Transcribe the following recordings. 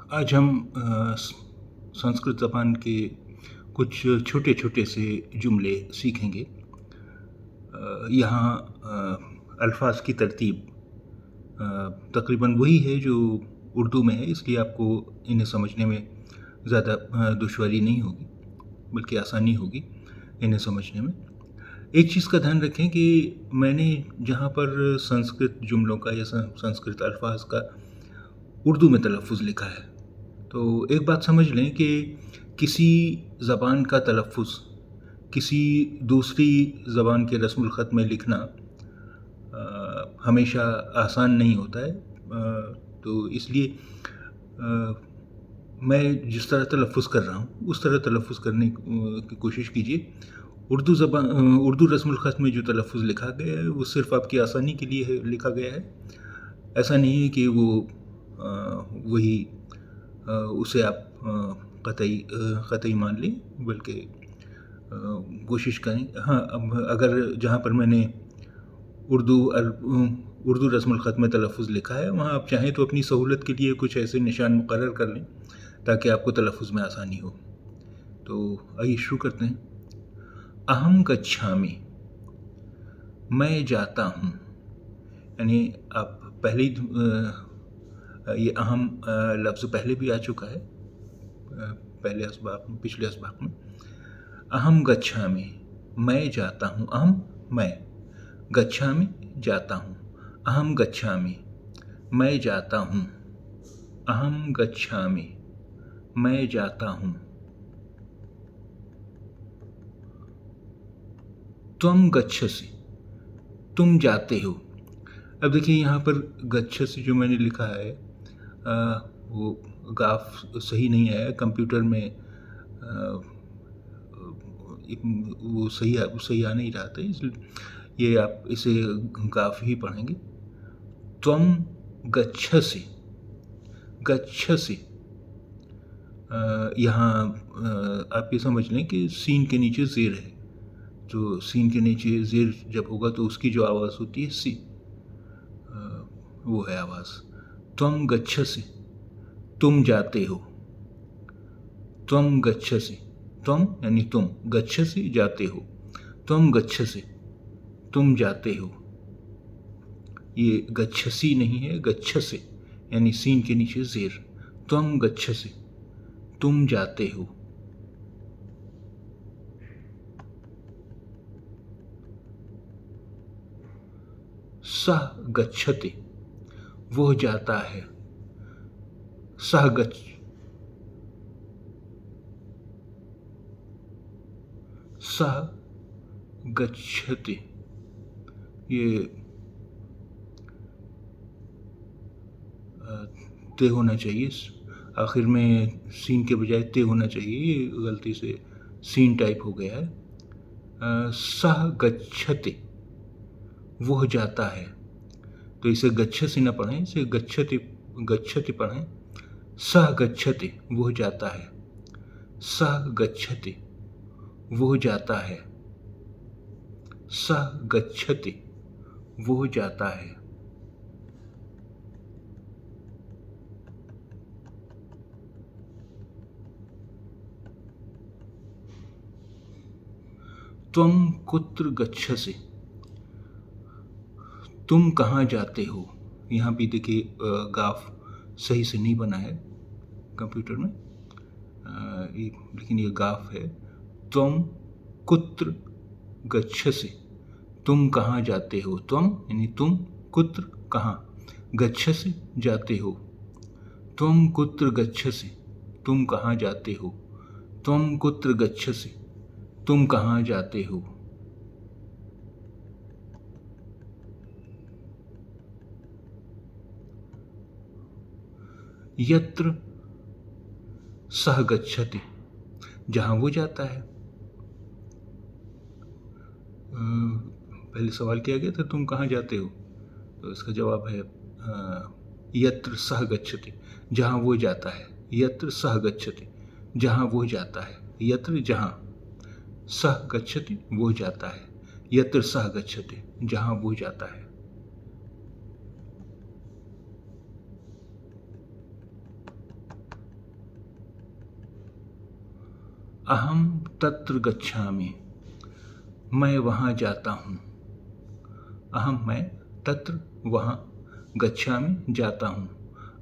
आज हम संस्कृत ज़बान के कुछ छोटे-छोटे से जुमले सीखेंगे। यहाँ अल्फ़ाज़ की तरतीब तकरीबन वही है जो उर्दू में है, इसलिए आपको इन्हें समझने में ज़्यादा दुश्वारी नहीं होगी, बल्कि आसानी होगी इन्हें समझने में। एक चीज़ का ध्यान रखें कि मैंने जहाँ पर संस्कृत जुमलों का या संस्कृत अल्फ़ाज़ का उर्दू में तलफ़्फ़ुज़ लिखा है, तो एक बात समझ लें कि किसी ज़बान का तलफ़्फ़ुज़ किसी दूसरी ज़बान के रस्मुल ख़त में लिखना हमेशा आसान नहीं होता है। तो इसलिए मैं जिस तरह तलफ़्फ़ुज़ कर रहा हूँ, उस तरह तलफ़्फ़ुज़ करने की कोशिश कीजिए। उर्दू रस्मुल ख़त में जो तलफ़्फ़ुज़ लिखा गया है, वो सिर्फ़ आपकी आसानी के लिए है लिखा गया है। ऐसा नहीं है कि वो वही उसे आप कतई मान लें, बल्कि कोशिश करें। हाँ, अब अगर जहाँ पर मैंने उर्दू रस्मुल ख़त में तलफ़्फ़ुज़ लिखा है, वहाँ आप चाहें तो अपनी सहूलत के लिए कुछ ऐसे निशान मुक़र्रर कर लें, ताकि आपको तलफ़्फ़ुज़ में आसानी हो। तो आइए शुरू करते हैं। अहम गच्छामि, मैं जाता हूँ। यानी आप पहले ही ये अहम लफ्ज़ पहले भी आ चुका है, पिछले असबाक़ में। अहम गच्छामि, मैं जाता हूँ। अहम मैं, गच्छामि जाता हूँ। अहम गच्छामि, मैं जाता हूँ। अहम गच्छामि, मैं जाता हूँ। त्वं गच्छसि, तुम जाते हो। अब देखिए यहाँ पर गच्छसि जो मैंने लिखा है, वो गाफ सही नहीं आया कंप्यूटर में। वो सही आ नहीं रहा था, इसलिए ये आप इसे गाफ ही पढ़ेंगे। त्वं गच्छसि, गच्छसि। यहाँ आप ये समझ लें कि सीन के नीचे ज़ेर है, तो सीन के नीचे ज़ेर जब होगा तो उसकी जो आवाज़ होती है सी, वो है आवाज़। त्वं गच्छसि, तुम जाते हो। त्वं गच्छसि, त्वं यानी तुम, गच्छसि जाते हो। त्वं गच्छसि, तुम जाते हो। ये गच्छसि नहीं है, गच्छसि यानी सीन के नीचे ज़ेर। त्वं गच्छसि, तुम जाते हो। सः गच्छति, वो जाता है। सः गच्छति, ये ते होना चाहिए, आखिर में सीन के बजाय ते होना चाहिए, ये गलती से सीन टाइप हो गया है। सः गच्छति, वह जाता है, तो इसे गच्छसि न पढ़ें, इसे गच्छति पढ़ें। सः गच्छति, वह जाता है। सः गच्छति, वह जाता है। सः गच्छति, वह जाता है। त्वं कुत्र गच्छसि, तुम कहाँ जाते हो। यहाँ भी देखिए गाफ सही से नहीं बना है कंप्यूटर में, लेकिन ये गाफ है। त्वं कुत्र गच्छसि, तुम कहाँ जाते हो। त्वं यानी तुम, कुत्र कहाँ, गच्छसि जाते हो। त्वं कुत्र गच्छसि, तुम कहाँ जाते हो। त्वं कुत्र गच्छसि, तुम कहाँ जाते हो। यत्र सः गच्छति, जहाँ वो जाता है। पहले सवाल किया गया था तुम कहाँ जाते हो, तो इसका जवाब है यत्र सः गच्छति, जहाँ वो जाता है। यत्र सः गच्छति, जहाँ वो जाता है। यत्र जहाँ, सः गच्छति वो जाता है। यत्र सः गच्छति, जहाँ वो जाता है। अहम तत्र गच्छामि, मैं वहाँ जाता हूँ। अहम मैं, तत्र वहाँ, गच्छामि जाता हूँ।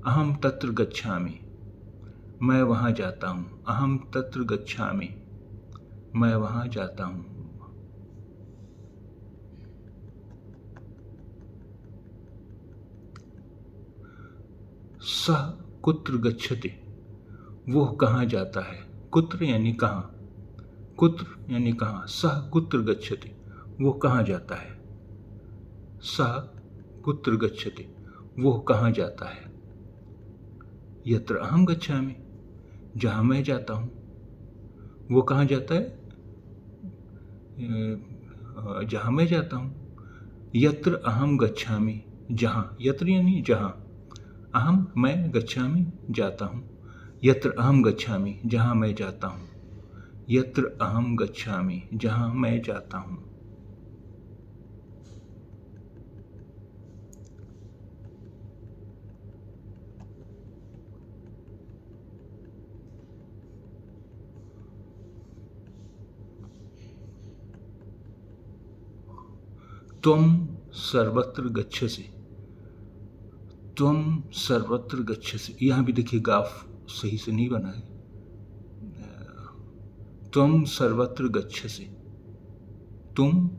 अहम तत्र गच्छामि, मैं वहाँ जाता हूँ। अहम तत्र गच्छामि, मैं वहाँ जाता हूँ। सः कुत्र गच्छति, वो कहाँ जाता है। कुत्र यानी कहाँ, कुत्र यानी कहाँ। सः कुत्र गच्छति, वो कहाँ जाता है। सः कुत्र गच्छति, वो कहाँ जाता है। यत्र अहम गच्छामि, जहाँ मैं जाता हूँ। वो कहाँ जाता है, जहाँ मैं जाता हूँ। यत्र अहम गच्छामि, जहाँ, यत्र यानी जहाँ, अहम मैं, गच्छामि जाता हूँ। यत्र अहम गच्छामि, जहाँ मैं जाता हूँ। यत्र अहम गच्छामि, जहाँ मैं जाता हूँ। त्वं सर्वत्र गच्छसि, त्वं सर्वत्र गच्छसि। यहाँ भी देखिए गाफ सही से नहीं बना है। त्वं सर्वत्र गच्छसि, तुम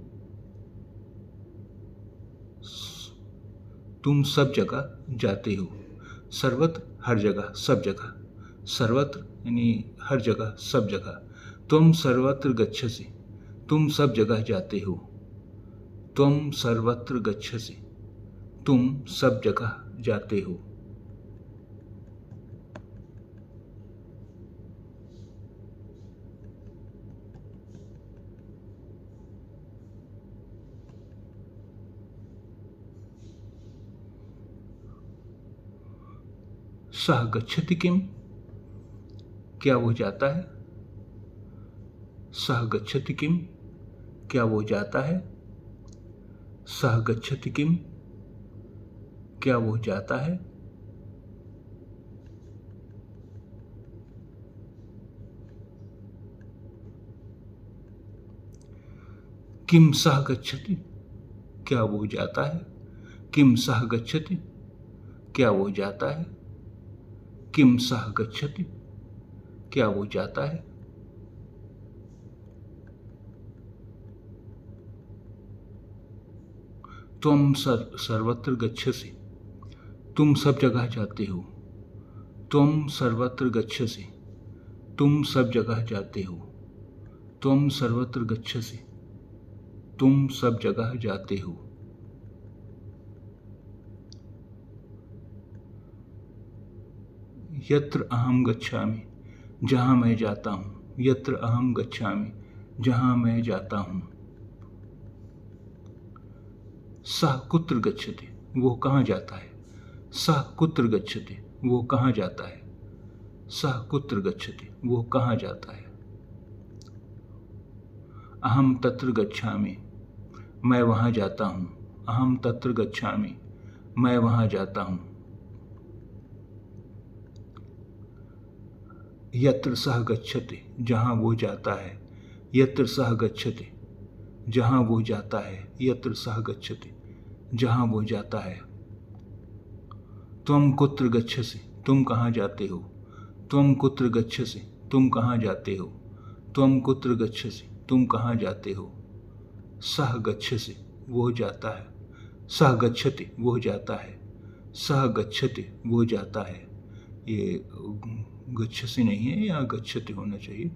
सब जगह जाते हो। सर्वत्र हर जगह, सब जगह। सर्वत्र यानी हर जगह, सब जगह। त्वं सर्वत्र गच्छसि, तुम सब जगह जाते हो। त्वं सर्वत्र गच्छसि, तुम सब जगह जाते हो। सः गच्छति किम, क्या वो जाता है। सः गच्छति किम, क्या वो जाता है। सः गच्छति किम, क्या वो जाता है। किम सः गच्छति, क्या वो जाता है। किम सः गच्छति, क्या वो जाता है। किम सः गच्छति, क्या वो जाता है। त्वं सर्वत्र गच्छसि, तुम सब जगह जाते हो। त्वं सर्वत्र गच्छसि, तुम सब जगह जाते हो। त्वं सर्वत्र गच्छसि, तुम सब जगह जाते हो। यत्र अहम गच्छामि, जहाँ मैं जाता हूँ। यत्र अहम गच्छामि, जहाँ मैं जाता हूँ। सः कुत्र गच्छति, वो कहाँ जाता है। सः कुत्र गच्छति, वो कहाँ जाता है। सः कुत्र गच्छति, वो कहाँ जाता है। अहम तत्र गच्छामि, मैं वहाँ जाता हूँ। अहम तत्र गच्छामि, मैं वहाँ जाता हूँ। यत्र सः गच्छति, जहाँ वो जाता है। यत्र सः गच्छति, जहाँ वो जाता है। यत्र सः गच्छति, जहाँ वो जाता है। त्वं कुत्र गच्छसि, तुम कहाँ जाते हो। त्वं कुत्र गच्छसि, तुम कहाँ जाते हो। त्वं कुत्र गच्छसि, तुम कहाँ जाते हो। सः गच्छसि, वो जाता है। सः गच्छति, वो जाता है। सः गच्छति, वो जाता है। ये गच्छसि नहीं है, या गच्छति होना चाहिए।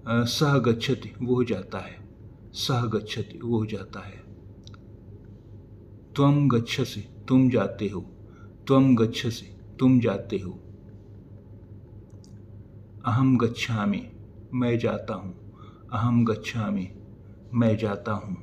सः गच्छति, वो जाता है। सः गच्छति, वो जाता है। त्वं गच्छसि, तुम जाते हो। त्वं गच्छसि, तुम जाते हो। अहम गच्छामि, मैं जाता हूँ। अहम गच्छामि, मैं जाता हूँ।